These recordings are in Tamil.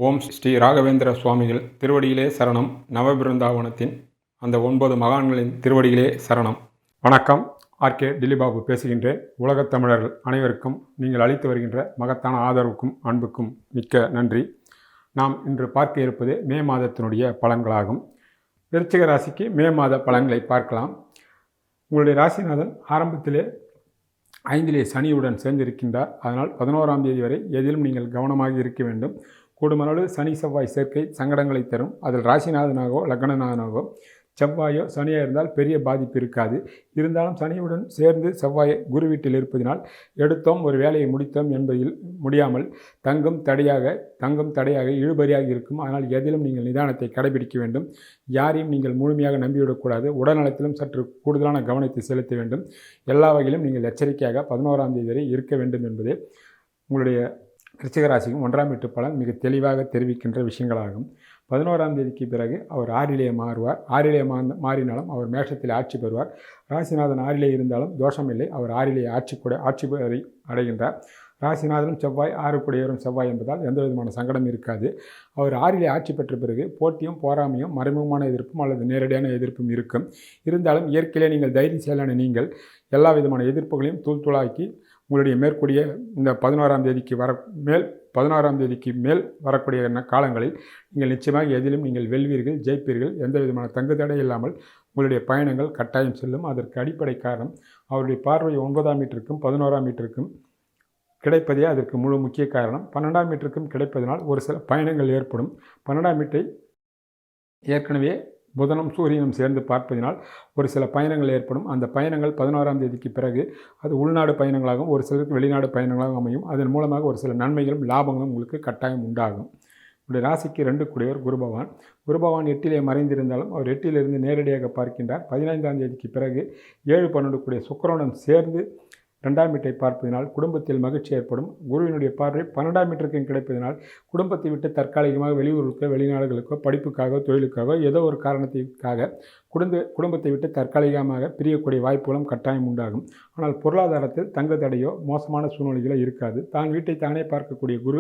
ஓம் ஸ்ரீ ராகவேந்திர சுவாமிகள் திருவடியிலே சரணம். நவபிருந்தாவனத்தின் அந்த 9 மகான்களின் திருவடியிலே சரணம். வணக்கம். ஆர்கே டில்லிபாபு பேசுகின்றேன். உலகத் தமிழர்கள் அனைவருக்கும் நீங்கள் அளித்து வருகின்ற மகத்தான ஆதரவுக்கும் அன்புக்கும் மிக்க நன்றி. நாம் இன்று பார்க்க இருப்பது மே மாதத்தினுடைய பலன்களாகும். விருச்சிக ராசிக்கு மே மாத பலன்களை பார்க்கலாம். உங்களுடைய ராசிநாதன் ஆரம்பத்திலே 5லே சனியுடன் சேர்ந்திருக்கின்றார். அதனால் 11ஆம் தேதி வரை எதிலும் நீங்கள் கவனமாக இருக்க வேண்டும். கூடுமளவு சனி செவ்வாய் சேர்க்கை சங்கடங்களை தரும். அதில் ராசிநாதனாகவோ லக்னநாதனாகவோ செவ்வாயோ சனியாக இருந்தால் பெரிய பாதிப்பு இருக்காது. இருந்தாலும் சனியுடன் சேர்ந்து செவ்வாய் குரு வீட்டில் இருப்பதினால் எடுத்தோம் ஒரு வேலையை முடித்தோம் என்பதில் முடியாமல் தங்கும் தடையாக இழுபறியாக இருக்கும். அதனால் எதிலும் நீங்கள் நிதானத்தை கடைபிடிக்க வேண்டும். யாரையும் நீங்கள் முழுமையாக நம்பிவிடக்கூடாது. உடல்நலத்திலும் சற்று கூடுதலான கவனத்தை செலுத்த வேண்டும். எல்லா வகையிலும் நீங்கள் எச்சரிக்கையாக 11ஆம் தேதி வரை இருக்க வேண்டும் என்பதே உங்களுடைய விருச்சிக ராசிக்கும் 1ஆம் வீட்டு பலன் மிக தெளிவாக தெரிவிக்கின்ற விஷயங்களாகும். 11ஆம் தேதிக்கு பிறகு அவர் 6லே மாறுவார். 6லே மாறினாலும் அவர் மேஷத்தில் ஆட்சி பெறுவார். ராசிநாதன் 6லே இருந்தாலும் தோஷமில்லை. அவர் 6லே ஆட்சி அடைகின்றார். ராசிநாதனும் செவ்வாய் 6 கூடியவரும் செவ்வாய் என்பதால் எந்த விதமான சங்கடம் இருக்காது. அவர் 6லே ஆட்சி பெற்ற பிறகு போட்டியும் போராமையும் மறைமுகமான எதிர்ப்பும் அல்லது நேரடியான எதிர்ப்பும் இருக்கும். இருந்தாலும் இயற்கையிலே நீங்கள் தைரியசாலியான நீங்கள் எல்லா விதமான எதிர்ப்புகளையும் தூளாக்கி உங்களுடைய மேற்கூடிய இந்த 11ஆம் தேதிக்கு மேல் வரக்கூடிய காலங்களில் நீங்கள் நிச்சயமாக எதிலும் நீங்கள் வெல்வீர்கள், ஜெயிப்பீர்கள். எந்த விதமான தங்குதடை இல்லாமல் உங்களுடைய பயணங்கள் கட்டாயம் செல்லும். அதற்கு அடிப்படை காரணம் அவருடைய பார்வை 9ஆம் வீட்டிற்கும் 11ஆம் வீட்டிற்கும் கிடைப்பதே அதற்கு முழு முக்கிய காரணம். 12ஆம் வீட்டிற்கும் கிடைப்பதனால் ஒரு சில பயணங்கள் ஏற்படும். 12ஆம் வீட்டை ஏற்கனவே புதனும் சூரியனும் சேர்ந்து பார்ப்பதினால் ஒரு சில பயணங்கள் ஏற்படும். அந்த பயணங்கள் 11ஆம் தேதிக்கு பிறகு அது உள்நாடு பயணங்களாகவும் ஒரு சிலருக்கு வெளிநாடு பயணங்களாகவும் அமையும். அதன் மூலமாக ஒரு சில நன்மைகளும் லாபங்களும் உங்களுக்கு கட்டாயம் உண்டாகும். உங்களுடைய ராசிக்கு 2 கூடியவர் குருபகவான் 8லே மறைந்திருந்தாலும் அவர் 8லிருந்து நேரடியாக பார்க்கின்றார். 15ஆம் தேதிக்கு பிறகு 7-12 கூடிய சுக்கிரனுடன் சேர்ந்து 2ஆம் வீட்டை பார்ப்பதனால் குடும்பத்தில் மகிழ்ச்சி ஏற்படும். குருவினுடைய பார்வை 12ஆம் வீட்டிற்கும் கிடைப்பதனால் குடும்பத்தை விட்டு தற்காலிகமாக வெளியூருக்கோ வெளிநாடுகளுக்கோ படிப்புக்காக தொழிலுக்காக ஏதோ ஒரு காரணத்திற்காக குடும்பத்தை விட்டு தற்காலிகமாக பிரியக்கூடிய வாய்ப்புகளும் கட்டாயம் உண்டாகும். ஆனால் பொருளாதாரத்தில் தங்கு தடையோ மோசமான சூழ்நிலைகளோ இருக்காது. தான் வீட்டை தானே பார்க்கக்கூடிய குரு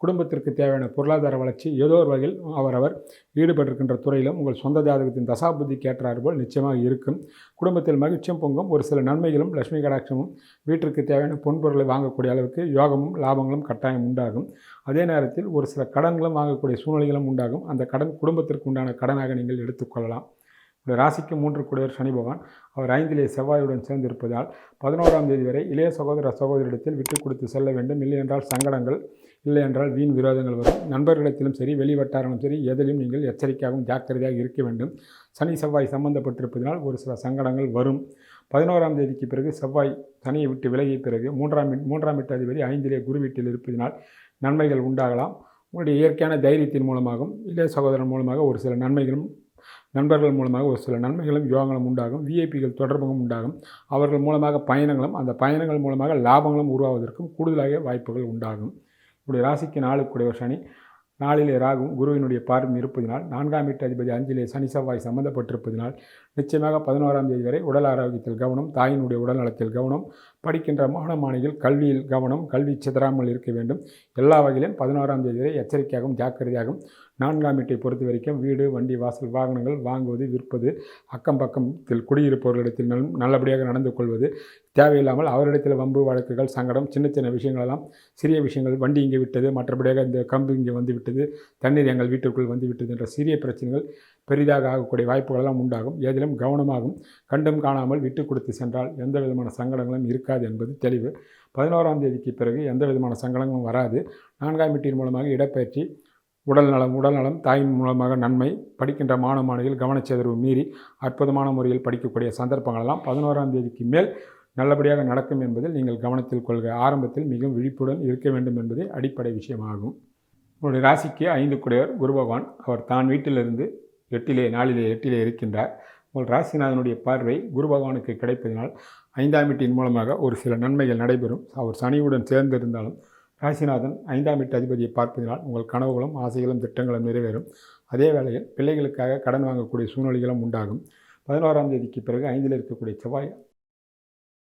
குடும்பத்திற்கு தேவையான பொருளாதார வளர்ச்சி ஏதோ ஒரு வகையில் அவரவர் ஈடுபட்டிருக்கின்ற துறையிலும் உங்கள் சொந்த ஜாதகத்தின் தசாபுத்திக்கு ஏற்றார் போல் நிச்சயமாக இருக்கும். குடும்பத்தில் மகிழ்ச்சியும் பொங்கும். ஒரு சில நன்மைகளும் லட்சுமி கடாட்சமும் வீட்டிற்கு தேவையான பொன்பொருளை வாங்கக்கூடிய அளவுக்கு யோகமும் லாபங்களும் கட்டாயம் உண்டாகும். அதே நேரத்தில் ஒரு சில கடன்களும் வாங்கக்கூடிய சூழ்நிலைகளும் உண்டாகும். அந்த கடன் குடும்பத்திற்கு உண்டான கடனாக நீங்கள் எடுத்துக்கொள்ளலாம். ராசிக்கு 3 கூடியவர் சனி பகவான் அவர் 5லே செவ்வாயுடன் சேர்ந்திருப்பதால் 11ஆம் தேதி வரை இளைய சகோதரரிடத்தில் விட்டு கொடுத்து செல்ல வேண்டும். இல்லை என்றால் சங்கடங்கள், இல்லை என்றால் வீண் விரோதங்கள் வரும். நண்பர்களிடத்திலும் சரி வெளி வட்டாரங்களும் சரி எதிலும் நீங்கள் எச்சரிக்கையாகவும் ஜாக்கிரதையாக இருக்க வேண்டும். சனி செவ்வாய் சம்பந்தப்பட்டிருப்பதனால் ஒரு சில சங்கடங்கள் வரும். 11ஆம் தேதிக்கு பிறகு செவ்வாய் சனியை விட்டு விலகிய பிறகு 3ஆம் வீட்டு அதிபதி 5லே குரு வீட்டில் இருப்பதனால் நன்மைகள் உண்டாகலாம். உங்களுடைய இயற்கையான தைரியத்தின் மூலமாகவும் இளைய சகோதரன் மூலமாக ஒரு சில நன்மைகளும் நண்பர்கள் மூலமாக ஒரு சில நன்மைகளும் யோகங்களும் உண்டாகும். விஐபிகள் தொடர்புகளும் உண்டாகும். அவர்கள் மூலமாக பயணங்களும் அந்த பயணங்கள் மூலமாக லாபங்களும் உருவாவதற்கும் கூடுதலாக வாய்ப்புகள் உண்டாகும். இப்படி ராசிக்கு 4 கூடியவர் சனி 4லே ராகும் குருவினுடைய பார்வை இருப்பதினால் 4ஆம் வீட்டு அதிபதி 5லே சனி செவ்வாய் சம்பந்தப்பட்டிருப்பதினால் நிச்சயமாக 11ஆம் தேதி வரை உடல் ஆரோக்கியத்தில் கவனம், தாயினுடைய உடல் நலத்தில் கவனம், படிக்கின்ற மாணவர்கள் கல்வியில் கவனம், கல்வி சிதறாமல் இருக்க வேண்டும். எல்லா வகையிலும் 11ஆம் தேதி வரை எச்சரிக்கையாகவும் ஜாக்கிரதையாகவும் 4ஆம் வீட்டை பொறுத்த வரைக்கும் வீடு, வண்டி, வாசல், வாகனங்கள் வாங்குவது, விற்பது, அக்கம் பக்கத்தில் குடியிருப்பவர்களிடத்தில் நல்லபடியாக நடந்து கொள்வது, தேவையில்லாமல் அவரிடத்தில் வம்பு வழக்குகள், சங்கடம், சின்ன விஷயங்களெல்லாம் சிறிய விஷயங்கள், வண்டி இங்கே விட்டது, மற்றபடியாக இந்த கம்பு இங்கே வந்து விட்டது, தண்ணீர் எங்கள் வீட்டிற்குள் வந்து விட்டது என்ற சிறிய பிரச்சனைகள் பெரிதாக ஆகக்கூடிய வாய்ப்புகளெல்லாம் உண்டாகும். ஏதிலும் கவனமாகும். கண்டும் காணாமல் விட்டு கொடுத்து சென்றால் எந்த விதமான சங்கடங்களும் இருக்காது என்பது தெளிவு. 11ஆம் தேதிக்கு பிறகு எந்த விதமான சங்கடங்களும் வராது. 4ஆம் வீட்டின் மூலமாக இடப்பெயர்ச்சி, உடல்நலம் தாயின் மூலமாக நன்மை, படிக்கின்ற மாணவிகள் கவனச்சிதறவு மீறி அற்புதமான முறையில் படிக்கக்கூடிய சந்தர்ப்பங்களெல்லாம் 11ஆம் தேதிக்கு மேல் நல்லபடியாக நடக்கும் என்பதில் நீங்கள் கவனத்தில் கொள்க. ஆரம்பத்தில் மிகவும் விழிப்புடன் இருக்க வேண்டும் என்பதே அடிப்படை விஷயமாகும். உங்களுடைய ராசிக்கு 5 கூடியவர் குரு பகவான் அவர் தான் வீட்டிலிருந்து 4லே இருக்கின்றார். உங்கள் ராசிநாதனுடைய பார்வை குரு பகவானுக்கு கிடைப்பதனால் 5ஆம் வீட்டின் மூலமாக ஒரு சில நன்மைகள் நடைபெறும். அவர் சனியுடன் சேர்ந்திருந்தாலும் ராசிநாதன் 5ஆம் வீட்டு அதிபதியை பார்ப்பதனால் உங்கள் கனவுகளும் ஆசைகளும் திட்டங்களும் நிறைவேறும். அதே வேளையில் பிள்ளைகளுக்காக கடன் வாங்கக்கூடிய சூழ்நிலைகளும் உண்டாகும். 11ஆம் தேதிக்கு பிறகு 5ல் இருக்கக்கூடிய செவ்வாய்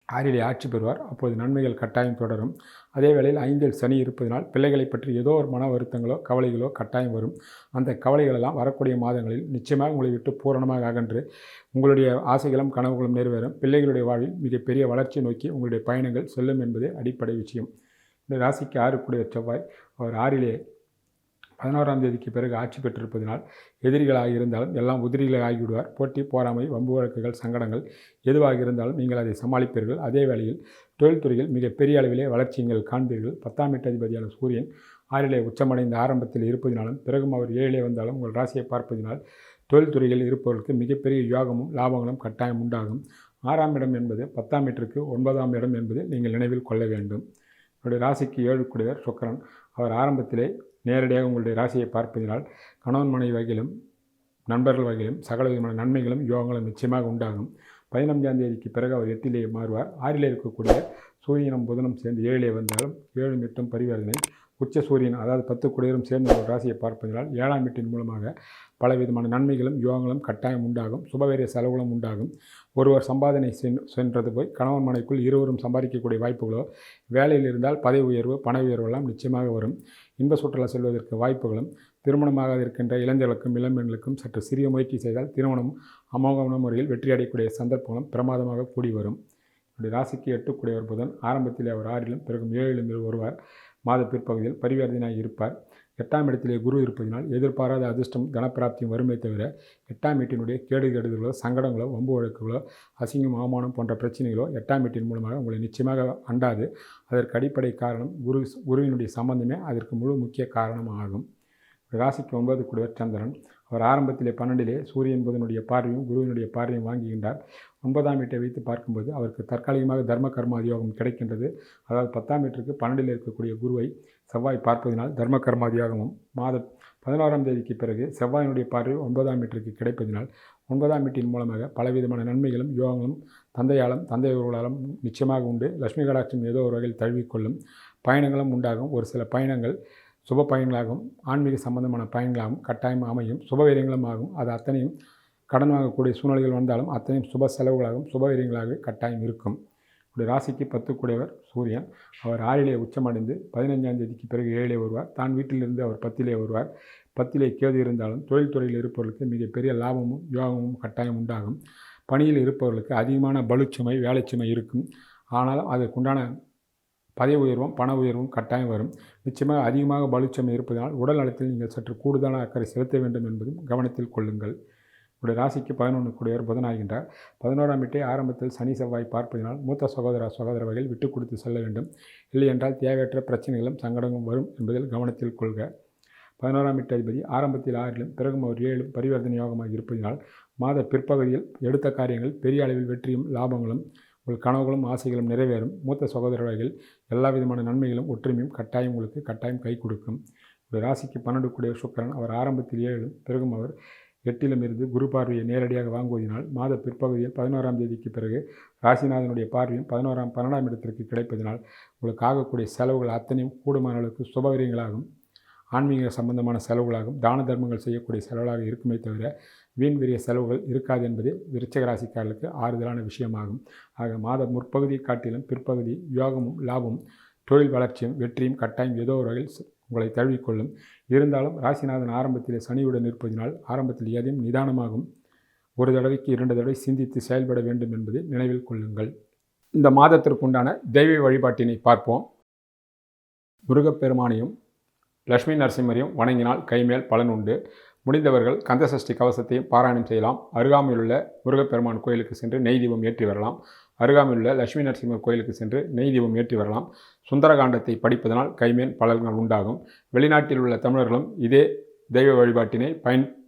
6லே ஆட்சி பெறுவார். அப்போது நன்மைகள் கட்டாயம் தொடரும். அதே வேளையில் 5ல் சனி இருப்பதனால் பிள்ளைகளை பற்றி ஏதோ ஒரு மன வருத்தங்களோ கவலைகளோ கட்டாயம் வரும். அந்த கவலைகளெல்லாம் வரக்கூடிய மாதங்களில் நிச்சயமாக உங்களை விட்டு பூரணமாக அகன்று உங்களுடைய ஆசைகளும் கனவுகளும் நிறைவேறும். பிள்ளைகளுடைய வாழ்வில் மிகப்பெரிய வளர்ச்சி நோக்கி உங்களுடைய பயணங்கள் செல்லும் என்பதே அடிப்படை விஷயம். இந்த ராசிக்கு 6 செவ்வாய் அவர் 6லே 11ஆம் தேதிக்கு பிறகு ஆட்சி பெற்றிருப்பதனால் எதிரிகளாக இருந்தாலும் எல்லாம் உதிரிகளாக ஆகிவிடுவார். போட்டி, போராமை, வம்பு வழக்குகள், சங்கடங்கள் எதுவாக இருந்தாலும் நீங்கள் அதை சமாளிப்பீர்கள். அதே வேளையில் தொழில்துறையில் மிகப்பெரிய அளவிலே வளர்ச்சி நீங்கள் காண்பீர்கள். 10ஆம் வீட்டதிபதியான சூரியன் 6லே உச்சமடைந்த ஆரம்பத்தில் இருப்பதினாலும் பிறகும் அவர் 7லே வந்தாலும் உங்கள் ராசியை பார்ப்பதினால் தொழில்துறையில் இருப்பவர்களுக்கு மிகப்பெரிய யோகமும் லாபங்களும் கட்டாயம் உண்டாகும். 6ஆம் இடம் என்பது 10ஆம் வீட்டிற்கு 9ஆம் இடம் என்பது நீங்கள் நினைவில் கொள்ள வேண்டும். என்னுடைய ராசிக்கு 7 சுக்கிரன் அவர் ஆரம்பத்திலே நேரடியாக உங்களுடைய ராசியை பார்ப்பதினால் கணவன் மனைவி வகையிலும் நண்பர்கள் வகையிலும் சகல விதமான நன்மைகளும் யோகங்களும் நிச்சயமாக உண்டாகும். 15ஆம் தேதிக்கு பிறகு அவர் 8லே மாறுவார். 6லே இருக்கக்கூடிய சூரியனும் புதனும் சேர்ந்து 7லே வந்தாலும் 7 8 பரிவர்த்தனை உச்ச சூரியன் அதாவது 10 குடையரும் சேர்ந்து ஒரு ராசியை பார்ப்பதனால் 7ஆம் வீட்டின் மூலமாக பலவிதமான நன்மைகளும் யோகங்களும் கட்டாயம் உண்டாகும். சுபவேரிய செலவுகளும் உண்டாகும். ஒருவர் சம்பாதனை சென்றது போய் கணவன் மனைக்குள் இருவரும் சம்பாதிக்கக்கூடிய வாய்ப்புகளோ, வேலையில் இருந்தால் பதவி உயர்வு பண உயர்வெல்லாம் நிச்சயமாக வரும். இன்ப சுற்றுலா செல்வதற்கு வாய்ப்புகளும், திருமணமாக இருக்கின்ற இளைஞர்களுக்கும் இளம்பெண்களுக்கும் சற்று சிறிய முயற்சி செய்தால் திருமணம் அமோகமான முறையில் வெற்றி அடையக்கூடிய சந்தர்ப்பங்களும் பிரமாதமாக கூடி வரும். இப்படி ராசிக்கு 8 புதன் ஆரம்பத்தில் அவர் 6லும் பிறகும் 7லும் வருவார். மாத பிற்பகுதியில் பரிவர்த்தனையாக இருப்பார். 8ஆம் இடத்திலே குரு இருப்பதனால் எதிர்பாராத அதிர்ஷ்டம் தனப்பிராப்தியும் வருமே தவிர 8ஆம் வீட்டினுடைய கேடு கெடுதல்களோ, சங்கடங்களோ, வம்பு வழக்குகளோ, அசிங்கம் அவமானம் போன்ற பிரச்சனைகளோ 8ஆம் வீட்டின் மூலமாக உங்களை நிச்சயமாக அண்டாது. அதற்கு அடிப்படை காரணம் குருவினுடைய சம்பந்தமே அதற்கு முழு முக்கிய காரணம் ஆகும். ராசிக்கு 9 சந்திரன் அவர் ஆரம்பத்திலே 12லே சூரியன் புதனுடைய பார்வையும் குருவினுடைய பார்வையும் வாங்குகின்றார். 9ஆம் வீட்டை வைத்து பார்க்கும்போது அவருக்கு தற்காலிகமாக தர்ம கர்மாதியோகம் கிடைக்கின்றது. அதாவது 10ஆம் வீட்டிற்கு 12ல் இருக்கக்கூடிய குருவை செவ்வாய் பார்ப்பதினால் தர்ம கர்மாதியோகமும் மாத 11ஆம் தேதிக்கு பிறகு செவ்வாயினுடைய பார்வை 9ஆம் வீட்டிற்கு கிடைப்பதினால் 9ஆம் வீட்டின் மூலமாக பலவிதமான நன்மைகளும் யோகங்களும் தந்தையவர்களாலும் நிச்சயமாக உண்டு. லட்சுமி கடாட்சம் ஏதோ ஒரு வகையில் தழுவிக்கொள்ளும். பயணங்களும் உண்டாகும். ஒரு சில பயணங்கள் சுப பயன்களாகவும் ஆன்மீக சம்பந்தமான பயன்களாகவும் கட்டாயம் அமையும். சுபவீரியங்களும் ஆகும். அது அத்தனையும் கடன் வாங்கக்கூடிய சூழ்நிலைகள் வந்தாலும் அத்தனையும் சுப செலவுகளாகவும் சுபவீரியங்களாகவே கட்டாயம் இருக்கும். இப்படி ராசிக்கு 10 சூரியன் அவர் 6லே உச்சமடைந்து 15ஆம் தேதிக்கு பிறகு 7லே வருவார். தான் வீட்டிலிருந்து அவர் 10லே வருவார். 10லே கேது இருந்தாலும் தொழில்துறையில் இருப்பவர்களுக்கு மிகப்பெரிய லாபமும் யோகமும் கட்டாயம் உண்டாகும். பணியில் இருப்பவர்களுக்கு அதிகமான பளுச்சுமை வேலைச்சுமை இருக்கும். ஆனாலும் அதற்குண்டான பதவி உயர்வும் பண உயர்வும் கட்டாயம் வரும். நிச்சயமாக அதிகமாக பளுச்சுமை இருப்பதனால் உடல் நலத்தில் நீங்கள் சற்று கூடுதலான அக்கறை செலுத்த வேண்டும் என்பதும் கவனத்தில் கொள்ளுங்கள். உடைய ராசிக்கு 11 புதனாகின்றார். 11ஆம் வீட்டை ஆரம்பத்தில் சனி செவ்வாய் பார்ப்பதனால் மூத்த சகோதர வகையில் விட்டு கொடுத்து செல்ல வேண்டும். இல்லை என்றால் தேவையற்ற பிரச்சனைகளும் சங்கடங்களும் வரும் என்பதில் கவனத்தில் கொள்க. 11ஆம் வீட்டு அதிபதி ஆரம்பத்தில் 6லும் பிறகும் அவர் 7லும் பரிவர்த்தனை யோகமாக இருப்பதனால் மாத பிற்பகுதியில் எடுத்த காரியங்கள் பெரிய அளவில் வெற்றியும் லாபங்களும் உங்கள் கனவுகளும் ஆசைகளும் நிறைவேறும். மூத்த சகோதர வகையில் எல்லா விதமான நன்மைகளும் ஒற்றுமையும் உங்களுக்கு கட்டாயம் கை கொடுக்கும். ஒரு ராசிக்கு 12 சுக்கிரன் அவர் ஆரம்பத்தில் 7லும் பிறகும் அவர் 8லும் இருந்து குரு பார்வையை நேரடியாக வாங்குவதனால் மாத பிற்பகுதியில் 11ஆம் தேதிக்கு பிறகு ராசிநாதனுடைய பார்வையும் 12ஆம் இடத்திற்கு கிடைப்பதனால் உங்களுக்கு ஆகக்கூடிய செலவுகள் அத்தனையும் கூடுமான அளவுக்கு சுபவீரியங்களாகும். ஆன்மீக சம்பந்தமான செலவுகளாகும் தான தர்மங்கள் செய்யக்கூடிய செலவுகளாக இருக்குமே தவிர வீண் விரிய செலவுகள் இருக்காது என்பது விருச்சிக ராசிக்காரர்களுக்கு ஆறுதலான விஷயமாகும். ஆக மாத முற்பகுதியை காட்டிலும் பிற்பகுதி யோகமும் லாபமும் தொழில் வளர்ச்சியும் வெற்றியும் கட்டாயம் ஏதோ ஒரு வகையில் உங்களை தழுவிக்கொள்ளும். இருந்தாலும் ராசிநாதன் ஆரம்பத்தில் சனியுடன் இருப்பதனால் ஆரம்பத்தில் எதையும் நிதானமாகும். ஒரு தடவைக்கு 2 தடவை சிந்தித்து செயல்பட வேண்டும் என்பதை நினைவில் கொள்ளுங்கள். இந்த மாதத்திற்குண்டான தெய்வ வழிபாட்டினை பார்ப்போம். முருகப்பெருமானையும் லட்சுமி நரசிம்மரையும் வணங்கினால் கைமேல் பலன் உண்டு. முடிந்தவர்கள் கந்தசஷ்டி கவசத்தையும் பாராயணம் செய்யலாம். அருகாமையிலுள்ள முருகப்பெருமான் கோயிலுக்கு சென்று நெய் தீபம் ஏற்றி வரலாம். அருகாமையிலுள்ள லட்சுமி நரசிம்மர் கோயிலுக்கு சென்று நெய் தீபம் ஏற்றி வரலாம். சுந்தரகாண்டத்தை படிப்பதனால் கைமேல் பலன்கள் உண்டாகும். வெளிநாட்டில் உள்ள தமிழர்களும் இதே தெய்வ வழிபாட்டினை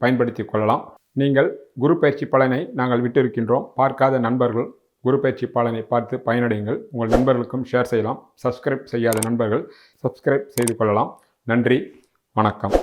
பயன்படுத்தி கொள்ளலாம். நீங்கள் குரு பயிற்சி பலனை நாங்கள் விட்டிருக்கின்றோம். பார்க்காத நண்பர்கள் குரு பயிற்சி பலனை பார்த்து பயனடையுங்கள். உங்கள் நண்பர்களுக்கும் ஷேர் செய்யலாம். சப்ஸ்கிரைப் செய்யாத நண்பர்கள் சப்ஸ்கிரைப் செய்து கொள்ளலாம். நன்றி, வணக்கம்.